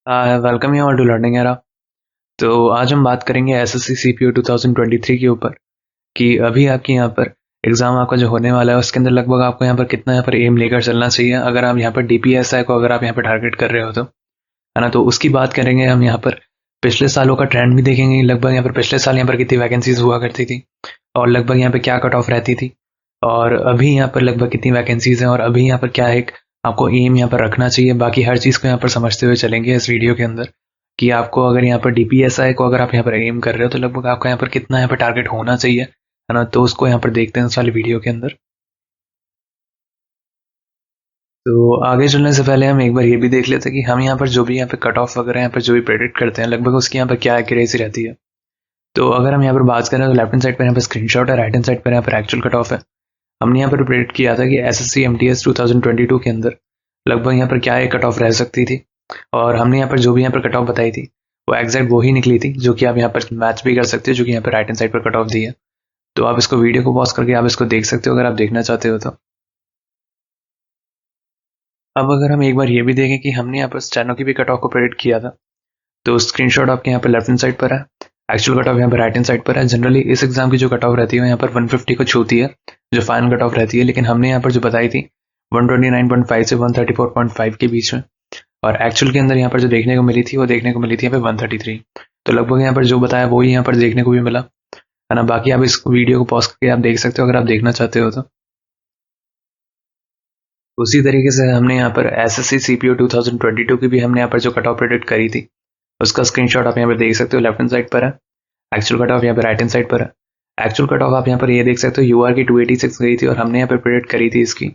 Welcome you all to learning era. तो आज हम बात करेंगे एसएससी सीपीयू 2023 के ऊपर कि अभी आपके यहाँ पर एग्जाम आपका जो होने वाला है उसके अंदर लगभग आपको यहाँ पर कितना यहाँ पर एम लेकर चलना चाहिए अगर आप यहाँ पर डीपीएसआई को अगर आप यहाँ पर टारगेट कर रहे हो तो है ना। तो उसकी बात करेंगे हम यहाँ पर। पिछले सालों का ट्रेंड भी देखेंगे, लगभग यहाँ पर पिछले साल यहाँ पर कितनी वैकेंसीज हुआ करती थी और लगभग यहाँ पे क्या कट ऑफ रहती थी, और अभी यहाँ पर लगभग कितनी वैकेंसीज हैं और अभी यहाँ पर क्या एक आपको एम यहाँ पर रखना चाहिए। बाकी हर चीज़ को यहाँ पर समझते हुए चलेंगे इस वीडियो के अंदर कि आपको अगर यहाँ पर डीपीएसआई को अगर आप यहाँ पर एम कर रहे हो तो लगभग आपका यहाँ पर कितना यहाँ पर टारगेट होना चाहिए, है ना। तो उसको यहाँ पर देखते हैं इस वाली वीडियो के अंदर। तो आगे चलने से पहले हम एक बार ये भी देख लेते हैं कि हम यहाँ पर जो भी यहाँ पे कट ऑफ वगैरह यहाँ पर जो भी प्रेडिक्ट करते हैं लगभग उसकी यहाँ पर क्या एक्यूरेसी रहती है। तो अगर हम यहाँ पर बात करें तो लेफ्ट हैंड साइड पर यहाँ पर स्क्रीनशॉट है, राइट हैंड साइड पर यहाँ पर एक्चुअल कट ऑफ है। हमने यहाँ पर प्रेडिक्ट किया था कि एसएससी एमटीएस 2022 के अंदर लगभग यहाँ पर क्या एक कट ऑफ रह सकती थी, और हमने यहाँ पर जो भी यहाँ पर कट ऑफ बताई थी वो एग्जैक्ट वही निकली थी, जो कि आप यहाँ पर मैच भी कर सकते हो, जो कि यहाँ पर राइट हैंड साइड पर कट ऑफ दी है। तो आप इसको वीडियो को पॉज करके आप इसको देख सकते हो अगर आप देखना चाहते हो तो। अब अगर हम एक बार ये भी देखें कि हमने यहाँ पर स्टेनो की भी कट ऑफ को प्रेडिक्ट किया था, तो स्क्रीनशॉट आपके यहाँ पर लेफ्ट हैंड साइड पर है, एक्चुअल कट ऑफ यहाँ पर राइट हैंड साइड पर है। जनरली इस एग्जाम की जो कट ऑफ रहती है यहाँ पर 150 को छूती है, जो फाइनल कट ऑफ रहती है, लेकिन हमने यहाँ पर जो बताई थी 129.5 से 134.5 के बीच में, और एक्चुअल के अंदर यहाँ पर जो देखने को मिली थी वो देखने को मिली थी यहाँ पे 133। तो लगभग यहाँ पर जो बताया वो ही यहाँ पर देखने को भी मिला, है ना। बाकी आप इस वीडियो को पॉज करके आप देख सकते हो अगर आप देखना चाहते हो तो। उसी तरीके से हमने यहाँ पर एसएससी सीपीयू 2022 की भी हमने यहाँ पर जो कट ऑफ प्रेडिक्ट करी थी उसका स्क्रीनशॉट आप यहाँ पर देख सकते हो, लेफ्ट हैंड साइड पर है। एक्चुअल कट ऑफ यहाँ पर राइट हैंड साइड पर है। एक्चुअल कट ऑफ आप यहाँ पर ये देख सकते हो यूआर की 286 गई थी और हमने यहाँ पर प्रेडिक्ट करी थी इसकी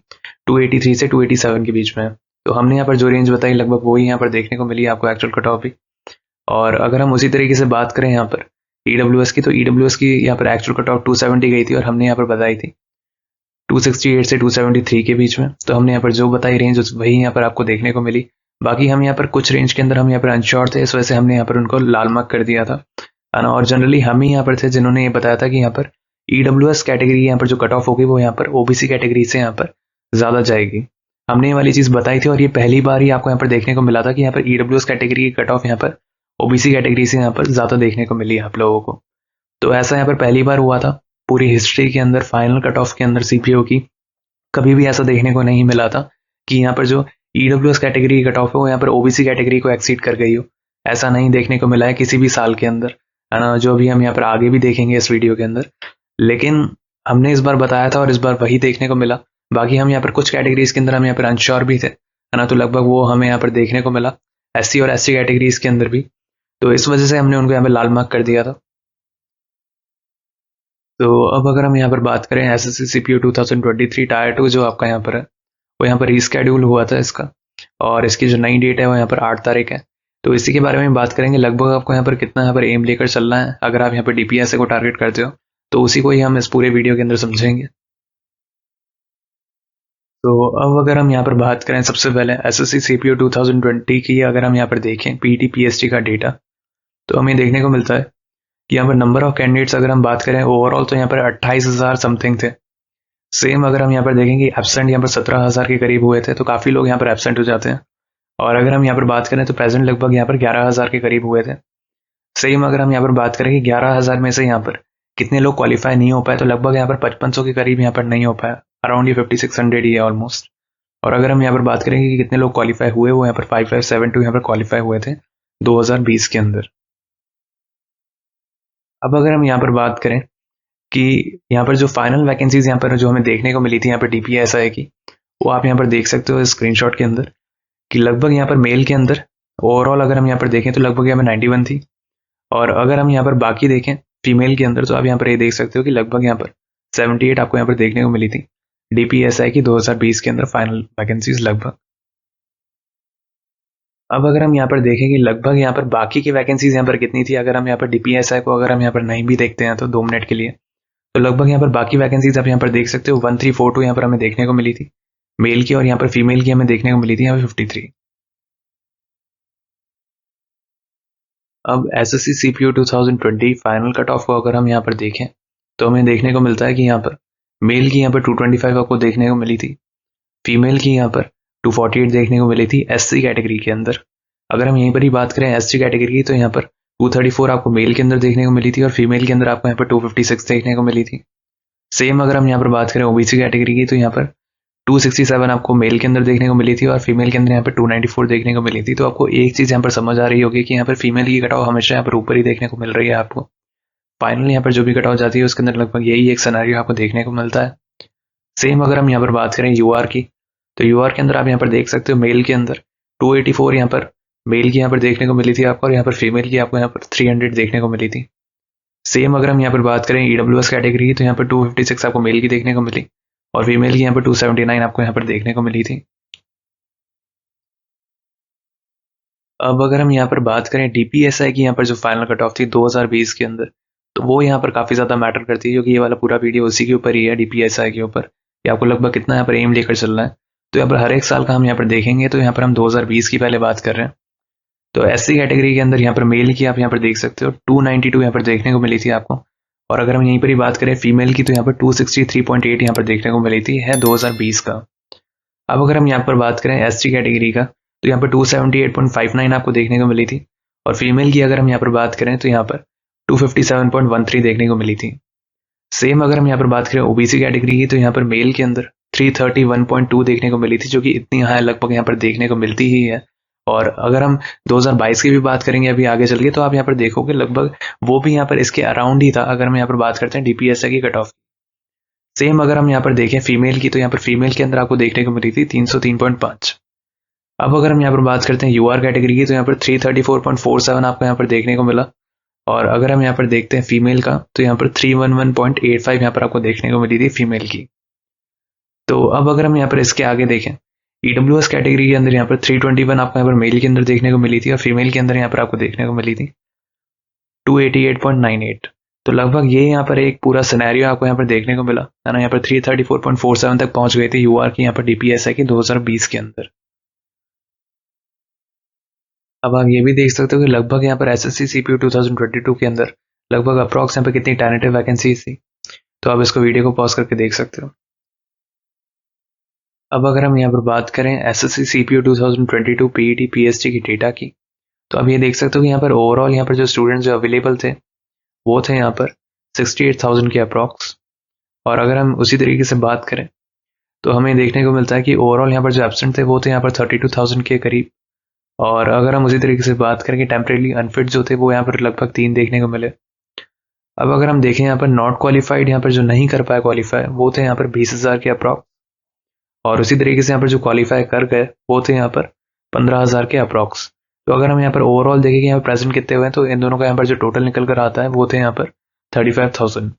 283 से 287 के बीच में। तो हमने यहाँ पर जो रेंज बताई लगभग वही यहाँ पर देखने को मिली आपको एक्चुअल कट ऑफ भी। और अगर हम उसी तरीके से बात करें यहाँ पर ईडब्ल्यूएस की, तो ईडब्ल्यूएस की यहाँ पर एक्चुअल कट ऑफ 270 गई थी और हमने यहाँ पर बताई थी 268 से 273 के बीच में। तो हमने यहाँ पर जो बताई रेंज वही यहाँ पर आपको देखने को मिली। बाकी हम यहाँ पर कुछ रेंज के अंदर हम यहाँ पर अनश्योर थे, इस वजह से हमने यहाँ पर उनको लाल मार्क कर दिया था, है ना। और जनरली हम ही यहाँ पर थे जिन्होंने ये बताया था कि यहाँ पर ईडब्ल्यूएस कैटेगरी यहाँ पर जो कट ऑफ होगी वो यहाँ पर ओबीसी कैटेगरी से यहाँ पर ज़्यादा जाएगी। हमने ये वाली चीज़ बताई थी और ये पहली बार ही आपको यहाँ पर देखने को मिला था कि यहाँ पर ईडब्ल्यूएस कैटेगरी की कट ऑफ यहाँ पर ओबीसी कैटेगरी से यहाँ पर ज़्यादा देखने को मिली आप लोगों को। तो ऐसा यहाँ पर पहली बार हुआ था पूरी हिस्ट्री के अंदर, फाइनल कट ऑफ के अंदर सीपीओ की कभी भी ऐसा देखने को नहीं मिला था कि यहाँ पर जो ईडब्ल्यूएस कैटेगरी की कट ऑफ है वो यहाँ पर ओबीसी कैटेगरी को एक्सीड कर गई हो। ऐसा नहीं देखने को मिला है किसी भी साल के अंदर, है ना, जो भी हम यहाँ पर आगे भी देखेंगे इस वीडियो के अंदर। लेकिन हमने इस बार बताया था और इस बार वही देखने को मिला। बाकी हम यहाँ पर कुछ कैटेगरीज के अंदर हम यहाँ पर अनश्योर भी थे, है ना, तो लगभग वो हमें यहाँ पर देखने को मिला एससी और एसटी कैटेगरीज के अंदर भी। तो इस वजह से हमने उनको यहाँ पर लाल मार्क कर दिया था। तो अब अगर हम यहाँ पर बात करें एसएससी सीपीयू 2023 टायर 2 जो आपका यहाँ पर है वो यहाँ पर रीस्केड्यूल हुआ था इसका, और इसकी जो नई डेट है वो यहाँ पर 8 तारीख है। तो इसी के बारे में बात करेंगे लगभग आपको यहाँ पर कितना यहाँ पर एम लेकर चलना है अगर आप यहाँ पर डीपीएसए को टारगेट करते हो, तो उसी को ही हम इस पूरे वीडियो के अंदर समझेंगे। तो अब अगर हम यहाँ पर बात करें सबसे पहले एसएससी सीपीयू 2020 की, अगर हम यहाँ पर देखें पीटी पीएसटी का डेटा, तो हमें देखने को मिलता है कि यहाँ पर नंबर ऑफ कैंडिडेट्स अगर हम बात करें ओवरऑल तो यहाँ पर 28,000 समथिंग थे। सेम अगर हम यहाँ पर देखेंगे एब्सेंट यहाँ पर 17,000 के करीब हुए थे, तो काफ़ी लोग यहाँ पर एब्सेंट हो जाते हैं। और अगर हम यहाँ पर बात करें तो प्रेजेंट लगभग यहाँ पर 11,000 के करीब हुए थे। सेम अगर हम यहाँ पर बात करें कि 11,000 में से यहाँ पर कितने लोग क्वालिफाई नहीं हो पाए, तो लगभग यहाँ पर 5500 के करीब यहाँ पर नहीं हो पाया, अराउंड ये 5600 ही है ऑलमोस्ट। और अगर हम यहाँ पर बात करेंगे कि कितने लोग क्वालिफाई हुए, वो यहाँ पर 5572 यहाँ पर क्वालिफाई हुए थे 2020 के अंदर। अब अगर हम यहाँ पर बात करें कि यहाँ पर जो फाइनल वैकेंसीज यहाँ पर जो हमें देखने को मिली थी यहाँ पर डीपीएसआई की, वो आप यहाँ पर देख सकते हो स्क्रीनशॉट के अंदर कि लगभग यहाँ पर मेल के अंदर ओवरऑल अगर हम यहाँ पर देखें तो लगभग यहाँ पर 91 थी। और अगर हम यहाँ पर बाकी देखें फीमेल के अंदर, तो आप यहाँ पर ये देख सकते हो कि लगभग यहाँ पर 78 आपको यहाँ पर देखने को मिली थी डीपीएसआई की 2020 के अंदर फाइनल वैकेंसीज लगभग। अब अगर हम यहाँ पर देखें कि लगभग यहाँ पर बाकी की वैकेंसीज यहाँ पर कितनी थी, अगर हम यहाँ पर डीपीएसआई को अगर हम यहाँ पर नहीं भी देखते हैं तो 2 मिनट के लिए, तो लगभग यहाँ पर बाकी वैकेंसीज आप यहाँ पर देख सकते हो 1342 यहाँ पर हमें देखने को मिली थी मेल की, और यहाँ पर फीमेल की हमें देखने को मिली थी यहाँ पर 53। अब SSC CPU 2020 final cut of को अगर हम यहाँ पर देखें तो हमें देखने को मिलता है कि यहाँ पर मेल की यहाँ पर 225 आपको देखने को मिली थी, फीमेल की यहाँ पर 248 देखने को मिली थी एससी कैटेगरी के अंदर, अगर हम यहीं पर ही बात करें एसटी कैटेगरी की, तो यहाँ पर 234 आपको मेल के अंदर देखने को मिली थी और फीमेल के अंदर आपको यहाँ पर 256 देखने को मिली थी। सेम अगर हम यहाँ पर बात करें ओबीसी कैटेगरी की, तो यहाँ पर 267 आपको मेल के अंदर देखने को मिली थी और फीमेल के अंदर यहाँ पर 294 देखने को मिली थी। तो आपको एक चीज़ यहाँ पर समझ आ रही होगी कि यहाँ पर फीमेल की कट ऑफ हमेशा यहाँ पर ऊपर ही देखने को मिल रही है आपको। फाइनली यहाँ पर जो भी कट ऑफ जाती है उसके अंदर लगभग यही एक सिनेरियो आपको देखने को मिलता है। सेम अगर हम यहाँ पर बात करें यूआर की, तो यूआर के अंदर आप यहाँ पर देख सकते हो मेल के अंदर 284 यहाँ पर मेल की यहाँ पर देखने को मिली थी आपको और यहाँ पर फीमेल की आपको यहाँ पर 300 देखने को मिली थी। सेम अगर हम यहाँ पर बात करें ईडब्ल्यूएस कैटेगरी की, तो यहाँ पर 256 आपको मेल की देखने को मिली और फीमेल की यहाँ पर 279 आपको यहाँ पर देखने को मिली थी। अब अगर हम यहाँ पर बात करें डीपीएसआई की यहाँ पर जो फाइनल कट ऑफ थी 2020 के अंदर, तो वो यहाँ पर काफ़ी ज़्यादा मैटर करती है क्योंकि ये वाला पूरा वीडियो उसी के ऊपर ही है, डीपीएसआई के ऊपर कि आपको लगभग कितना यहाँ पर एम लेकर चलना है। तो यहाँ पर हर एक साल का हम यहाँ पर देखेंगे, तो यहाँ पर हम 2020 की पहले बात कर रहे हैं। तो एससी कैटेगरी के अंदर यहाँ पर मेल की आप यहाँ पर देख सकते हो 292 यहाँ पर देखने को मिली थी आपको और अगर हम यहीं पर ही बात करें फीमेल की, तो यहाँ पर 263.8 यहाँ पर देखने को मिली थी, है 2020 का। अब अगर हम यहाँ पर बात करें एसटी कैटेगरी का, तो यहाँ पर 278.59 आपको देखने को मिली थी और फीमेल की अगर हम यहाँ पर बात करें तो यहाँ पर 257.13 देखने को मिली थी। सेम अगर हम यहाँ पर बात करें ओबीसी कैटेगरी की, तो यहाँ पर मेल के अंदर 331.2 देखने को मिली थी, जो कि इतनी हाई लगभग यहाँ पर देखने को मिलती ही है। और अगर हम 2022 की भी बात करेंगे अभी आगे चल के, तो आप यहाँ पर देखोगे लगभग वो भी यहाँ पर इसके अराउंड ही था अगर हम यहाँ पर बात करते हैं डीपीएसआई की कट ऑफ। सेम अगर हम यहाँ पर देखें फीमेल की, तो यहाँ पर फीमेल के अंदर आपको देखने को मिली थी 303.5। अब अगर हम यहाँ पर बात करते हैं यूआर कैटेगरी की, तो यहाँ पर 334.47 आपको यहाँ पर देखने को मिला और अगर हम यहाँ पर देखते हैं फीमेल का, तो यहाँ पर 311.85 यहाँ पर आपको देखने को मिली थी फीमेल की। तो अब अगर हम यहाँ पर इसके आगे देखें ईडब्ल्यूएस कैटेगरी के अंदर यहाँ पर 321 आपको यहाँ पर मेल के अंदर देखने को मिली थी और फीमेल के अंदर यहाँ पर आपको देखने को मिली थी 288.98। तो लगभग ये यहाँ पर एक पूरा सिनेरियो आपको यहाँ पर देखने को मिला है ना। यहाँ पर 334.47 तक पहुंच गई थी यूआर की यहाँ पर डीपीएसआई की 2020 के अंदर। अब आप ये भी देख सकते हो कि लगभग यहाँ पर एसएससी सीपीयू 2022 के अंदर लगभग अप्रॉक्स यहाँ पर कितनी टेंटेटिव वैकेंसीज थी। तो आप इसको वीडियो को पॉज करके देख सकते हो। अब अगर हम यहाँ पर बात करें एसएससी सीपीयू 2022 पीईटी पीएसटी की डेटा की, तो आप ये देख सकते हो कि यहाँ पर ओवरऑल यहाँ पर जो स्टूडेंट्स जो अवेलेबल थे वो थे यहाँ पर 68,000 के अप्रॉक्स। और अगर हम उसी तरीके से बात करें तो हमें देखने को मिलता है कि ओवरऑल यहाँ पर जो एब्सेंट थे वो थे यहाँ पर 32,000 के करीब। और अगर हम उसी तरीके से बात करें कि टेम्परेली अनफिट जो थे वो यहाँ पर लगभग 3 देखने को मिले। अब अगर हम देखें यहाँ पर नॉट क्वालिफाइड यहाँ पर जो नहीं कर पाए क्वालिफाई वो थे यहाँ पर 20,000 के अप्रॉक्स। और उसी तरीके से यहाँ पर जो क्वालिफाई कर गए वो थे यहाँ पर 15,000 के अप्रॉक्स। तो अगर हम यहाँ पर ओवरऑल देखें कि यहाँ पर प्रेजेंट कितने हुए हैं, तो इन दोनों का यहाँ पर जो टोटल निकल कर आता है वो थे यहाँ पर 35,000।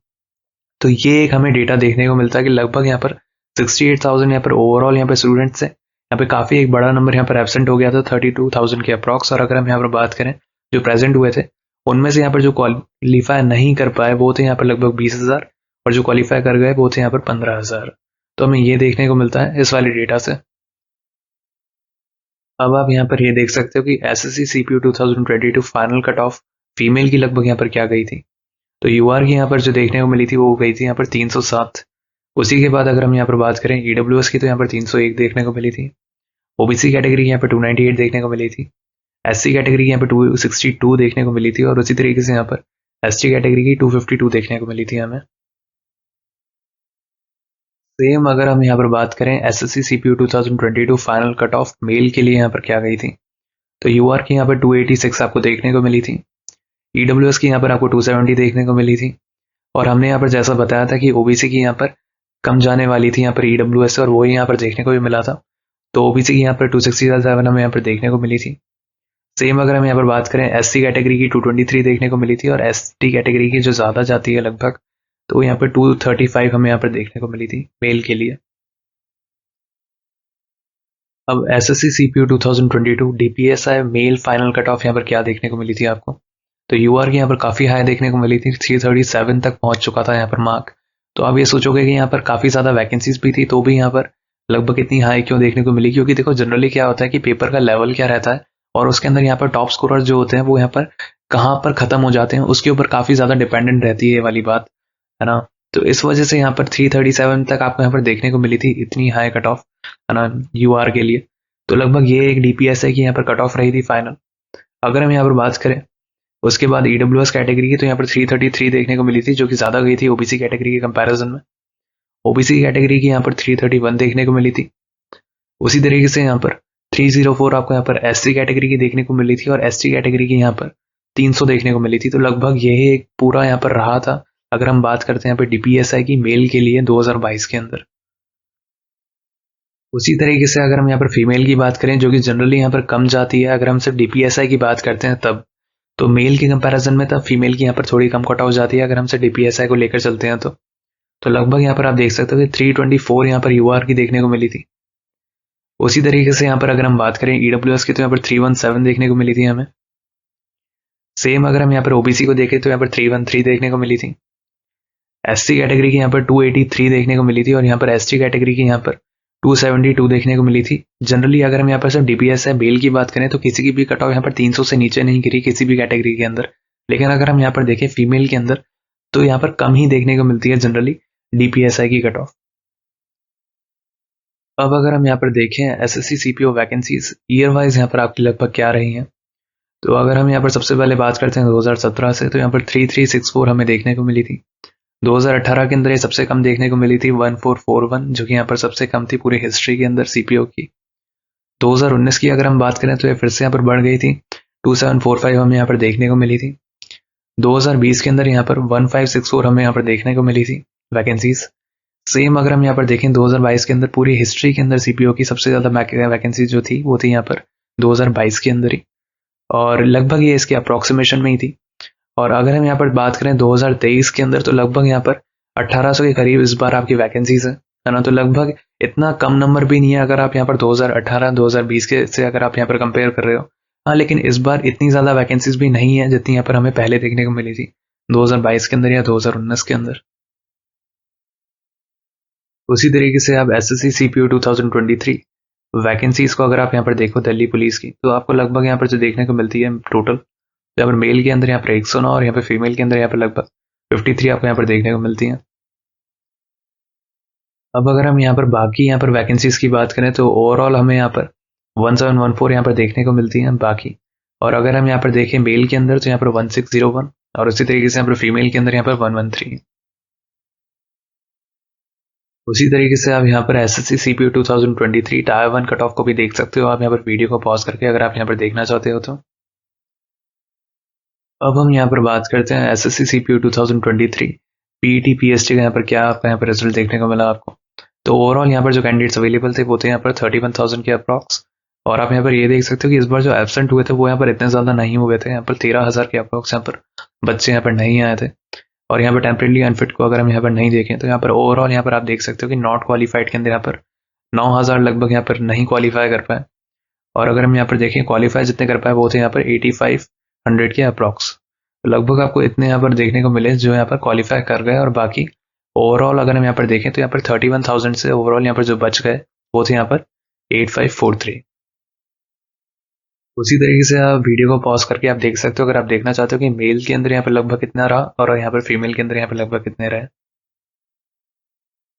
तो ये एक हमें डेटा देखने को मिलता है कि लगभग यहाँ पर 68,000 यहाँ पर ओवरऑल यहाँ पर स्टूडेंट्स हैं। यहाँ पे काफ़ी एक बड़ा नंबर यहाँ पर एब्सेंट हो गया था 32,000 के अप्रॉक्स। और अगर हम यहाँ पर बात करें जो प्रेजेंट हुए थे उनमें से यहाँ पर जो क्वालिफाई नहीं कर पाए वो थे यहाँ पर लगभग 20,000 और जो क्वालिफाई कर गए वो थे यहाँ पर 15,000। तो हमें ये देखने को मिलता है इस वाले डेटा से। अब आप यहाँ पर ये देख सकते हो कि SSC CPU 2022 final cut of female की लगभग यहाँ पर क्या गई थी। तो यूआर की यहाँ पर जो देखने को मिली थी वो गई थी यहाँ पर 307। उसी के बाद अगर हम यहाँ पर बात करें ईडब्ल्यूएस की, तो यहाँ पर 301 देखने को मिली थी। ओबीसी कैटेगरी की यहाँ पर 298 देखने को मिली थी। एससी कैटेगरी की यहाँ पर 262 देखने को मिली थी और उसी तरीके से यहाँ पर एसटी कैटेगरी की 252 देखने को मिली थी हमें। सेम अगर हम यहाँ पर बात करें SSC CPU 2022 final cut of male के लिए यहाँ पर क्या गई थी, तो यूआर की यहाँ पर 286 आपको देखने को मिली थी। ईडब्ल्यूएस की यहाँ पर आपको 270 देखने को मिली थी। और हमने यहाँ पर जैसा बताया था कि ओबीसी की यहाँ पर कम जाने वाली थी यहाँ पर ईडब्ल्यूएस से, और वो यहाँ पर देखने को भी मिला था। तो ओबीसी की यहाँ पर 267 हमें यहाँ पर देखने को मिली थी। सेम अगर हम यहाँ पर बात करें एससी कैटेगरी की 223 देखने को मिली थी और एसटी कैटेगरी की जो ज़्यादा जाती है लगभग, तो यहाँ पर 235 हमें यहाँ पर देखने को मिली थी मेल के लिए। अब SSC CPU 2022 DPSI male final cut off यहाँ पर क्या देखने को मिली थी आपको, तो यूआर की यहाँ पर काफ़ी हाई देखने को मिली थी, 337 तक पहुंच चुका था यहाँ पर मार्क। तो आप ये सोचोगे कि यहाँ पर काफ़ी ज़्यादा वैकेंसीज भी थी तो भी यहाँ पर लगभग इतनी हाई क्यों देखने को मिली, क्योंकि देखो जनरली क्या होता है कि पेपर का लेवल क्या रहता है और उसके अंदर यहाँ पर टॉप स्कोरर जो होते हैं वो यहाँ पर कहाँ पर ख़त्म हो जाते हैं उसके ऊपर काफ़ी ज़्यादा डिपेंडेंट रहती है ये वाली बात, है ना। तो इस वजह से यहाँ पर 337 तक आपको यहाँ पर देखने को मिली थी इतनी हाई कट ऑफ, है ना, यूआर के लिए। तो लगभग ये एक डीपीएसआई की यहाँ पर कट ऑफ रही थी फाइनल। अगर हम यहाँ पर बात करें उसके बाद ईडब्ल्यूएस कैटेगरी की, तो यहाँ पर 333 देखने को मिली थी, जो कि ज़्यादा गई थी ओबीसी कैटेगरी के कंपैरिजन में। ओबीसी कैटेगरी की यहाँ पर 331 देखने को मिली थी। उसी तरीके से यहाँ पर 304 आपको यहाँ पर एससी कैटेगरी की देखने को मिली थी, और एसटी कैटेगरी की यहाँ पर 300 देखने को मिली थी। तो लगभग यही एक पूरा यहाँ पर रहा था अगर हम बात करते हैं यहाँ पर डीपीएसआई की मेल के लिए 2022 के अंदर। उसी तरीके से अगर हम यहाँ पर फीमेल की बात करें, जो कि जनरली यहाँ पर कम जाती है, अगर हम सिर्फ डीपीएसआई की बात करते हैं तब, तो मेल के कंपैरिजन में तब फीमेल की यहाँ पर थोड़ी कम कट ऑफ जाती है अगर हम सिर्फ डीपीएसआई को लेकर चलते हैं तो लगभग यहाँ पर आप देख सकते हो कि 324 यहाँ पर यूआर की देखने को मिली थी। उसी तरीके से यहाँ पर अगर हम बात करें ईडब्ल्यूएस की, तो यहाँ पर 317 देखने को मिली थी हमें। सेम अगर हम यहाँ पर ओबीसी को देखें तो यहाँ पर 313 देखने को मिली थी। एससी कैटेगरी की यहाँ पर 283 देखने को मिली थी, और यहाँ पर एसटी कैटेगरी की यहाँ पर 272 देखने को मिली थी। जनरली अगर हम यहाँ पर सिर्फ डीपीएस है मेल की बात करें तो किसी की भी कट ऑफ यहाँ पर 300 से नीचे नहीं गिरी किसी भी कैटेगरी के अंदर। लेकिन अगर हम यहाँ पर देखें फीमेल के अंदर, तो यहाँ पर कम ही देखने को मिलती है जनरली डीपीएसआई की कट ऑफ। अब अगर हम यहाँ पर देखें SSC CPO vacancies year wise यहाँ पर आपकी लगभग क्या रही हैं, तो अगर हम यहाँ पर सबसे पहले बात करते हैं 2017 से, तो यहाँ पर 3364 हमें देखने को मिली थी। 2018 के अंदर ये सबसे कम देखने को मिली थी 1441, जो कि यहाँ पर सबसे कम थी पूरी हिस्ट्री के अंदर सीपीओ की। 2019 की अगर हम बात करें तो ये फिर से यहाँ पर बढ़ गई थी, 2745 हमें यहाँ पर देखने को मिली थी। 2020 के अंदर यहाँ पर 1564 हमें यहाँ पर देखने को मिली थी वैकेंसीज। सेम अगर हम यहाँ पर देखें 2022 के अंदर पूरी हिस्ट्री के अंदर सीपीओ की सबसे ज़्यादा वैकेंसी जो थी वो थी यहाँ पर 2022 के अंदर ही, और लगभग ये इसके अप्रॉक्सीमेशन में ही थी। और अगर हम यहाँ पर बात करें 2023 के अंदर, तो लगभग यहाँ पर 1800 के करीब इस बार आपकी वैकेंसीज है ना। तो लगभग इतना कम नंबर भी नहीं है अगर आप यहाँ पर 2018-2020 के से अगर आप यहाँ पर कंपेयर कर रहे हो। हाँ, लेकिन इस बार इतनी ज़्यादा वैकेंसीज भी नहीं है जितनी यहाँ पर हमें पहले देखने को मिली थी 2022 के अंदर या 2019 के अंदर। उसी तरीके से आप एसएससी सीपीओ 2023 वैकेंसीज को अगर आप यहाँ पर देखो दिल्ली पुलिस की, तो आपको लगभग यहाँ पर जो देखने को मिलती है टोटल, यहाँ पर मेल के अंदर यहाँ पर 109 और यहाँ पर फीमेल के अंदर यहाँ पर लगभग 53 आपको यहाँ पर देखने को मिलती हैं। अब अगर हम यहाँ पर बाकी यहाँ पर वैकेंसीज की बात करें तो ओवरऑल हमें यहाँ पर 1714 यहाँ पर देखने को मिलती हैं बाकी। और अगर हम यहाँ पर देखें मेल के अंदर तो यहाँ पर 1601, और उसी तरीके से यहाँ पर फीमेल के अंदर यहाँ पर 113। उसी तरीके से आप यहाँ पर SSC CPO 2023 tyre 1 cut off को भी देख सकते हो आप यहाँ पर वीडियो को पॉज करके, अगर आप यहाँ पर देखना चाहते हो तो। अब हम यहाँ पर बात करते हैं एसएससी सीपीओ 2023 पीईटी पीएसटी का यहाँ पर क्या आपका यहाँ पर रिजल्ट देखने को मिला आपको। तो ओवरऑल यहाँ पर जो कैंडिडेट्स अवेलेबल थे वो थे यहाँ पर 31,000 के अप्रॉक्स। और आप यहाँ पर ये देख सकते हो कि इस बार जो एब्सेंट हुए थे वो यहाँ पर इतने ज़्यादा नहीं हुए थे, यहाँ पर 13,000 के अप्रॉक्स यहाँ पर बच्चे यहाँ पर नहीं आए थे। और यहाँ पर टेम्परेली अनफिट को अगर हम यहाँ पर नहीं देखें तो यहाँ पर ओवरऑल यहाँ पर आप देख सकते हो कि नॉट क्वालिफाइड के अंदर यहाँ पर 9,000 लगभग यहाँ पर नहीं क्वालिफाई कर पाए। और अगर हम यहाँ पर देखें क्वालिफाई जितने कर पाए वो थे यहाँ पर 8500 के अप्रॉक्स। तो लगभग आपको इतने यहाँ पर देखने को मिले जो यहाँ पर क्वालिफाई कर गए, और बाकी ओवरऑल अगर हम यहाँ पर देखें तो यहाँ पर 31,000 से ओवरऑल यहाँ पर जो बच गए वो थे यहाँ पर 8543। उसी तरीके से आप वीडियो को पॉज करके आप देख सकते हो अगर आप देखना चाहते हो कि मेल के अंदर यहाँ पर लगभग कितना रहा और यहाँ पर फीमेल के अंदर यहाँ पर लगभग कितने रहे।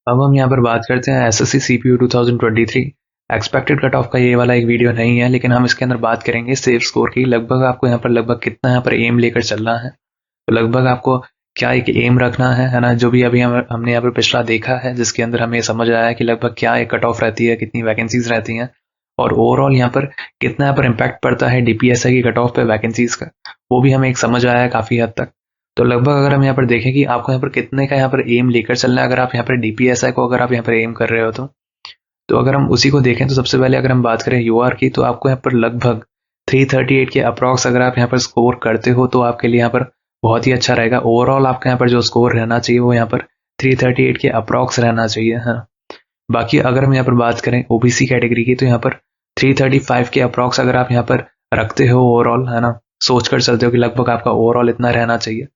अब हम यहाँ पर बात करते हैं SSC CPU 2023 expected cut off का। ये वाला एक वीडियो नहीं है, लेकिन हम इसके अंदर बात करेंगे सेफ स्कोर की। लगभग आपको यहाँ पर लगभग कितना यहाँ पर एम लेकर चलना है, तो लगभग आपको क्या एक एम रखना है ना, जो भी अभी हमने यहाँ पर पिछला देखा है जिसके अंदर हमें समझ आया कि लगभग क्या एक कट ऑफ रहती है, कितनी वैकेंसीज रहती हैं, और ओवरऑल यहाँ पर कितना यहाँ पर इम्पैक्ट पड़ता है डीपीएसआई की कट ऑफ पे वैकेंसीज का, वो भी हमें एक समझ आया है काफ़ी हद तक। तो लगभग अगर हम यहाँ पर देखें कि आपको यहाँ पर कितने का यहाँ पर एम लेकर चलना है, अगर आप यहाँ पर डीपीएसआई को अगर आप यहाँ पर एम कर रहे हो तो अगर हम उसी को देखें तो सबसे पहले अगर हम बात करें यूआर की, तो आपको यहाँ पर लगभग 338 के अप्रॉक्स अगर आप यहाँ पर स्कोर करते हो तो आपके लिए यहाँ पर बहुत ही अच्छा रहेगा। ओवरऑल आपका यहाँ पर जो स्कोर रहना चाहिए वो यहाँ पर 338 के अप्रॉक्स रहना चाहिए। हाँ, बाकी अगर हम यहाँ पर बात करें ओबीसी कैटेगरी की, तो यहाँ पर 335 के अप्रॉक्स अगर आप यहाँ पर रखते हो ओवरऑल, है ना, सोच कर चलते हो कि लगभग आपका ओवरऑल इतना रहना चाहिए,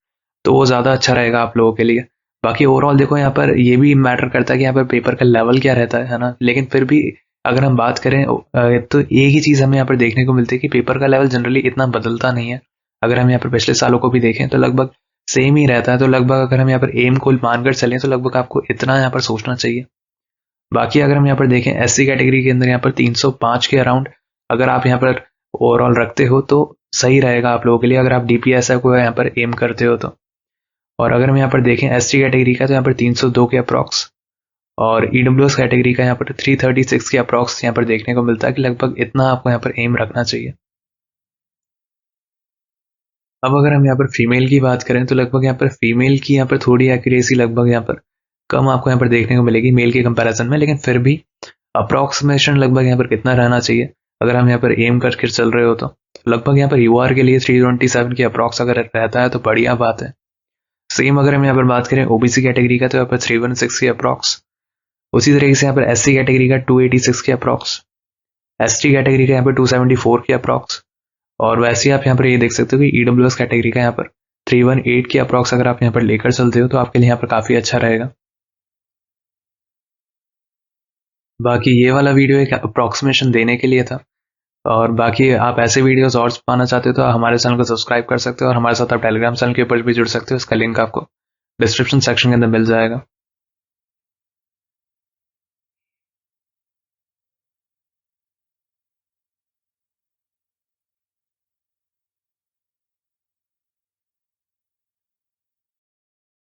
तो वो ज़्यादा अच्छा रहेगा आप लोगों के लिए। बाकी ओवरऑल देखो यहाँ पर ये भी मैटर करता है कि यहाँ पर पेपर का लेवल क्या रहता है ना, लेकिन फिर भी अगर हम बात करें तो एक ही चीज़ हमें यहाँ पर देखने को मिलती है कि पेपर का लेवल जनरली इतना बदलता नहीं है। अगर हम यहाँ पर पिछले सालों को भी देखें तो लगभग सेम ही रहता है। तो लगभग अगर हम यहाँ पर एम को मानकर चलें तो लगभग आपको इतना यहाँ पर सोचना चाहिए। बाकी अगर हम यहाँ पर देखें एससी कैटेगरी के अंदर यहाँ पर 305 के अराउंड अगर आप यहाँ पर ओवरऑल रखते हो तो सही रहेगा आप लोगों के लिए अगर आप DPSF को यहाँ पर एम करते हो तो। और अगर हम यहाँ पर देखें ST कैटेगरी का तो यहाँ पर 302 के अप्रॉक्स और EWS कैटेगरी का यहाँ पर 336 के अप्रॉक्स यहाँ पर देखने को मिलता है कि लगभग इतना आपको यहाँ पर एम रखना चाहिए। अब अगर हम यहाँ पर फीमेल की बात करें तो लगभग यहाँ पर फीमेल की यहाँ पर थोड़ी एक्यूरेसी लगभग यहाँ पर कम आपको यहाँ पर देखने को मिलेगी मेल के कंपैरिजन में, लेकिन फिर भी अप्रॉक्सीमेशन लगभग यहाँ पर कितना रहना चाहिए अगर हम यहाँ पर एम करके चल रहे हो तो लगभग यहाँ पर UR के लिए 327 की अप्रॉक्स अगर रहता है तो बढ़िया बात है। सेम अगर हम यहाँ पर बात करें OBC कैटेगरी का तो यहाँ पर 316 की अप्रॉक्स, उसी तरीके से यहाँ पर SC कैटेगरी का 286 की अप्रॉक्स, ST कैटेगरी का यहाँ पर 274 की अप्रॉक्स, और वैसे ही आप यहाँ पर ये देख सकते हो कि EWS कैटेगरी का यहाँ पर 318 की अप्रॉक्स अगर आप यहाँ पर लेकर चलते हो तो आपके लिए यहाँ पर काफ़ी अच्छा रहेगा। बाकी ये वाला वीडियो एक अप्रॉक्सीमेशन देने के लिए था, और बाकी आप ऐसे वीडियोस और पाना चाहते हो तो हमारे चैनल को सब्सक्राइब कर सकते हो और हमारे साथ आप टेलीग्राम चैनल के ऊपर भी जुड़ सकते हो। इसका लिंक आपको डिस्क्रिप्शन सेक्शन के अंदर मिल जाएगा।